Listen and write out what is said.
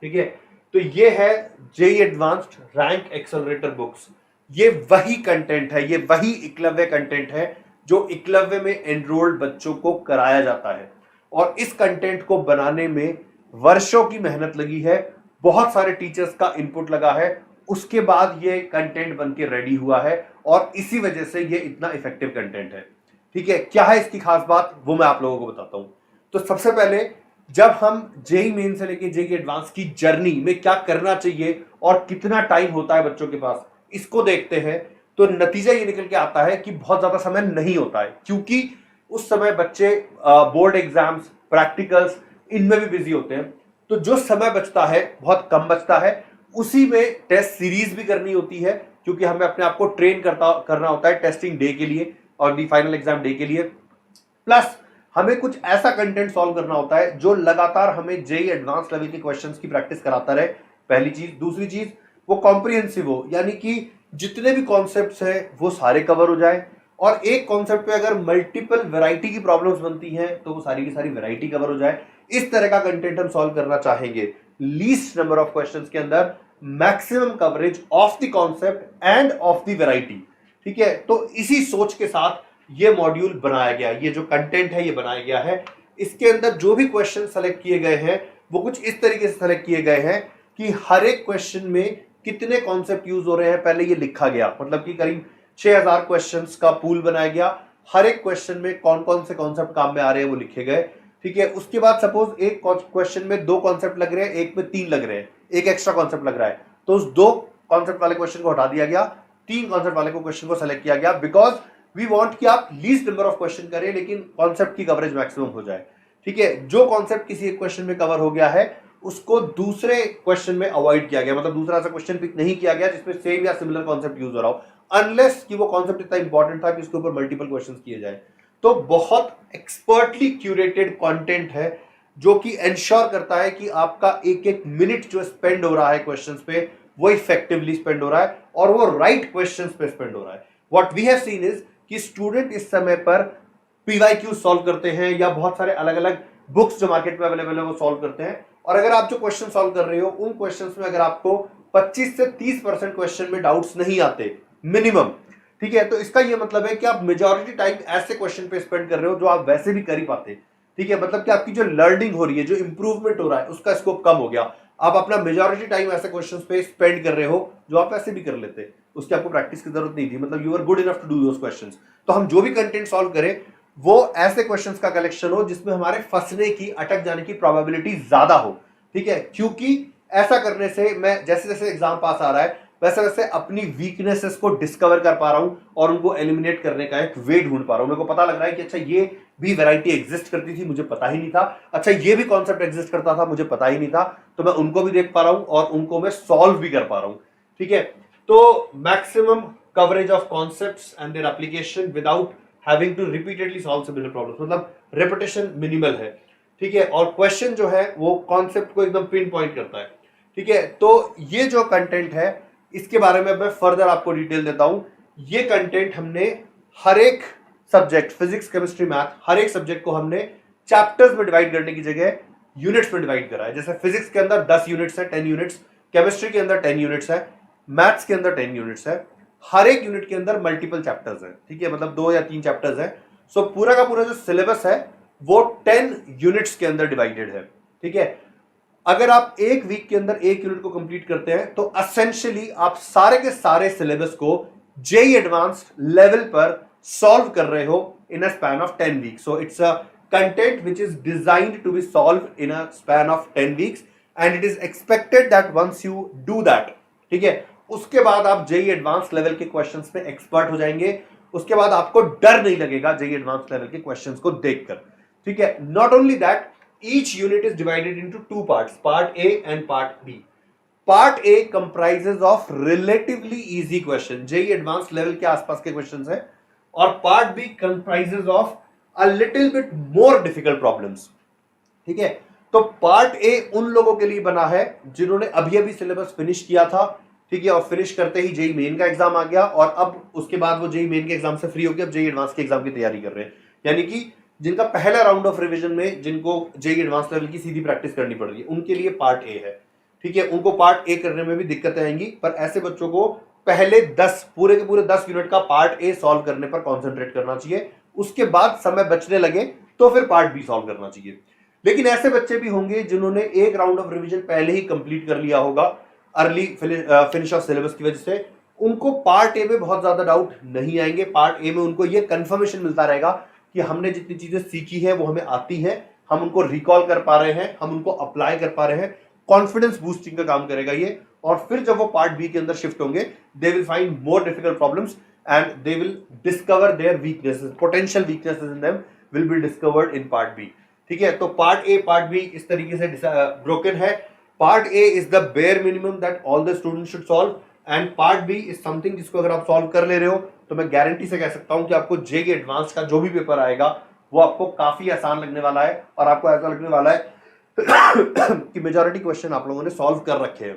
ठीक है। तो ये है JEE advanced rank accelerator books. ये वही कंटेंट है, ये वही एकलव्य कंटेंट है जो एकलव्य में एनरोल्ड बच्चों को कराया जाता है। और इस कंटेंट को बनाने में वर्षों की मेहनत लगी है, बहुत सारे टीचर्स का इनपुट लगा है, उसके बाद ये कंटेंट बन के रेडी हुआ है और इसी वजह से ये इतना इफेक्टिव कंटेंट है। ठीक है, क्या है इसकी खास बात वो मैं आप लोगों को बताता हूं। तो सबसे पहले जब हम जेई मेन से लेके जेई एडवांस की जर्नी में क्या करना चाहिए और कितना टाइम होता है बच्चों के पास, इसको देखते हैं, तो नतीजा ये निकल के आता है कि बहुत ज्यादा समय नहीं होता है, क्योंकि उस समय बच्चे बोर्ड एग्जाम्स, प्रैक्टिकल्स, इनमें भी बिजी होते हैं। तो जो समय बचता है बहुत कम बचता है, उसी में टेस्ट सीरीज भी करनी होती है, क्योंकि हमें अपने आप को ट्रेन करना होता है टेस्टिंग डे के लिए और दी फाइनल एग्जाम डे के लिए। प्लस हमें कुछ ऐसा कंटेंट सॉल्व करना होता है जो लगातार हमें जेई एडवांस लेवल के क्वेश्चंस की प्रैक्टिस कराता रहे, पहली चीज। दूसरी चीज, वो कॉम्प्रिहेंसिव हो, यानी कि जितने भी कॉन्सेप्ट्स हैं वो सारे कवर हो जाए, और एक कॉन्सेप्ट पे अगर मल्टीपल वैरायटी की प्रॉब्लम्स बनती हैं तो वो सारी की सारी वैरायटी कवर हो जाए। इस तरह का कंटेंट हम सॉल्व करना चाहेंगे, लीस्ट नंबर ऑफ क्वेश्चंस के अंदर maximum coverage of the concept end of the variety. ठीक है, तो इसी सोच के साथ ये मॉड्यूल बनाया गया, ये जो कंटेंट है ये बनाया गया है। इसके अंदर जो भी क्वेश्चन सेलेक्ट किए गए हैं वो कुछ इस तरीके से सेलेक्ट किए गए हैं कि हर एक क्वेश्चन में कितने कॉन्सेप्ट यूज हो रहे हैं पहले ये लिखा गया, मतलब कि करीब 6000 क्वेश्चंस का पूल बनाया गया। हर एक क्वेश्चन में कौन कौन से कॉन्सेप्ट काम में आ रहे हैं वो लिखे गए। ठीक है, उसके बाद सपोज एक क्वेश्चन में 2 कॉन्सेप्ट लग रहे हैं, एक में 3 लग रहे हैं, एक एक्स्ट्रा कॉन्सेप्ट लग रहा है, तो उस 2 कॉन्सेप्ट वाले क्वेश्चन को हटा दिया गया, 3 कॉन्सेप्ट वाले को क्वेश्चन को सेलेक्ट किया गया, बिकॉज वी वांट कि आप लीस्ट नंबर ऑफ क्वेश्चन करें लेकिन कॉन्सेप्ट की कवरेज मैक्सिमम हो जाए। ठीक है, जो कॉन्सेप्ट किसी एक क्वेश्चन में कवर हो गया है उसको दूसरे क्वेश्चन में अवॉइड किया गया, मतलब दूसरा ऐसा क्वेश्चन पिक नहीं किया गया जिसमें सेम या सिमिलर कॉन्सेप्ट यूज हो रहा हो, अनलेस कि वो कॉन्सेप्ट इतना इंपॉर्टेंट था कि उसके ऊपर मल्टीपल क्वेश्चंस किए जाए। तो बहुत एक्सपर्टली क्यूरेटेड कंटेंट है जो कि एंश्योर करता है कि आपका एक एक मिनट जो स्पेंड हो रहा है क्वेश्चंस पे वो इफेक्टिवली स्पेंड हो रहा है और वो राइट क्वेश्चंस पे स्पेंड हो रहा है। What we have seen is कि स्टूडेंट इस समय पर पीवाईक्यू सॉल्व करते हैं या बहुत सारे अलग अलग बुक्स जो मार्केट में अवेलेबल है वो सॉल्व करते हैं, और अगर आप जो क्वेश्चन सॉल्व कर रहे हो उन क्वेश्चंस में अगर आपको 25 से 30% क्वेश्चन में डाउट्स नहीं आते मिनिमम, ठीक है, तो इसका ये मतलब है कि आप मेजॉरिटी टाइम ऐसे क्वेश्चन पे स्पेंड कर रहे हो जो आप वैसे भी कर ही पाते। ठीक है, मतलब कि आपकी जो लर्निंग हो रही है, जो इंप्रूवमेंट हो रहा है, उसका स्कोप कम हो गया। आप अपना मेजॉरिटी टाइम ऐसे क्वेश्चंस पे स्पेंड कर रहे हो जो आप ऐसे भी कर लेते, उसकी आपको प्रैक्टिस की जरूरत नहीं थी, मतलब you are good enough to do those questions. तो हम जो भी कंटेंट सॉल्व करें वो ऐसे क्वेश्चंस का कलेक्शन हो जिसमें हमारे फंसने की, अटक जाने की प्रोबेबिलिटी ज्यादा हो। ठीक है, क्योंकि ऐसा करने से मैं जैसे जैसे एग्जाम पास आ रहा है वैसे वैसे अपनी वीकनेसेस को डिस्कवर कर पा रहा हूं और उनको एलिमिनेट करने का एक वे ढूंढ पा रहा हूं। मेरे को पता लग रहा है कि अच्छा ये भी वैरायटी एग्जिस्ट करती थी, मुझे पता ही नहीं था, अच्छा ये भी कॉन्सेप्ट एग्जिस्ट करता था, मुझे पता ही नहीं था, तो मैं उनको भी देख पा रहा हूं और उनको मैं सॉल्व भी कर पा रहा हूं। ठीक है, तो maximum coverage of concepts and their application without having to repeatedly solve similar problems, मतलब रेपिटेशन मिनिमल है। ठीक है, और क्वेश्चन जो है वो कॉन्सेप्ट को एकदम पिन पॉइंट करता है। ठीक है, तो ये जो कंटेंट है इसके बारे में मैं फर्दर आपको डिटेल देता हूं। ये कंटेंट हमने हर एक सब्जेक्ट, फिजिक्स, केमिस्ट्री, मैथ, हर एक सब्जेक्ट को हमने चैप्टर्स में डिवाइड करने की जगह यूनिट्स में डिवाइड करा है। जैसे फिजिक्स के अंदर 10 यूनिट्स है, 10 यूनिट्स, केमिस्ट्री के अंदर 10 यूनिट्स है, मैथ्स के अंदर 10 यूनिट्स है, हर एक यूनिट के अंदर मल्टीपल चैप्टर्स है। ठीक है, मतलब 2 या 3 चैप्टर्स है। सो पूरा का पूरा जो सिलेबस है वो 10 यूनिट्स के अंदर डिवाइडेड है। ठीक है, अगर आप एक वीक के अंदर एक यूनिट को कंप्लीट करते हैं तो एसेंशियली आप सारे के सारे सिलेबस को जेई एडवांस्ड लेवल पर सॉल्व कर रहे हो in a span of 10 weeks. So it's a content which is designed to be solved in a span of 10 weeks and it is expected that once you do that, ठीक है, उसके बाद आप JEE advanced level के questions में expert हो जाएंगे। उसके बाद आपको डर नहीं लगेगा जेई एडवांस्ड लेवल के क्वेश्चंस को देखकर। ठीक है, not only that, each unit is divided into 2 parts, part A and part B. Part A comprises of relatively easy question, JEE advanced level के आसपास के questions हैं, और part B comprises of a little bit more difficult problems. ठीक है, तो part A उन लोगों के लिए बना है जिन्होंने अभी अभी सिलेबस फिनिश किया था। ठीक है, और फिनिश करते ही जेई मेन का एग्जाम आ गया और अब उसके बाद वो जेई मेन के एग्जाम से फ्री हो गया, अब जेई एडवांस के एग्जाम की तैयारी कर रहे हैं, यानी कि जिनका पहला राउंड ऑफ रिवीजन में जिनको जेई एडवांस लेवल की सीधी प्रैक्टिस करनी पड़ रही है उनके लिए पार्ट ए है। ठीक है, उनको पार्ट ए करने में भी दिक्कतें आएंगी, पर ऐसे बच्चों को पहले 10 पूरे के पूरे 10 यूनिट का पार्ट ए सॉल्व करने पर कॉन्सेंट्रेट करना चाहिए। उसके बाद समय बचने लगे तो फिर पार्ट बी सॉल्व करना चाहिए। लेकिन ऐसे बच्चे भी होंगे जिन्होंने एक राउंड ऑफ रिवीजन पहले ही कंप्लीट कर लिया होगा अर्ली फिनिश ऑफ सिलेबस की वजह से, उनको पार्ट ए में बहुत ज्यादा डाउट नहीं आएंगे। पार्ट ए में उनको ये कंफर्मेशन मिलता रहेगा कि हमने जितनी चीजें सीखी है वो हमें आती है, हम उनको रिकॉल कर पा रहे हैं, हम उनको अप्लाई कर पा रहे हैं। कॉन्फिडेंस बूस्टिंग का काम करेगा ये। और फिर जब वो पार्ट बी के अंदर शिफ्ट होंगे, they will find more difficult problems and they will discover their weaknesses, potential weaknesses in them will be discovered in part B. ठीक है, तो पार्ट ए पार्ट बी इस तरीके से ब्रोकन है। Part A is the bare minimum that all the students should solve, and part B is something जिसको अगर आप सॉल्व कर ले रहे हो तो मैं गारंटी से कह सकता हूं कि आपको जेईई एडवांस का जो भी पेपर आएगा वो आपको काफी आसान लगने वाला है, और आपको ऐसा लगने वाला है कि मेजॉरिटी क्वेश्चन आप लोगों ने सॉल्व कर रखे हैं।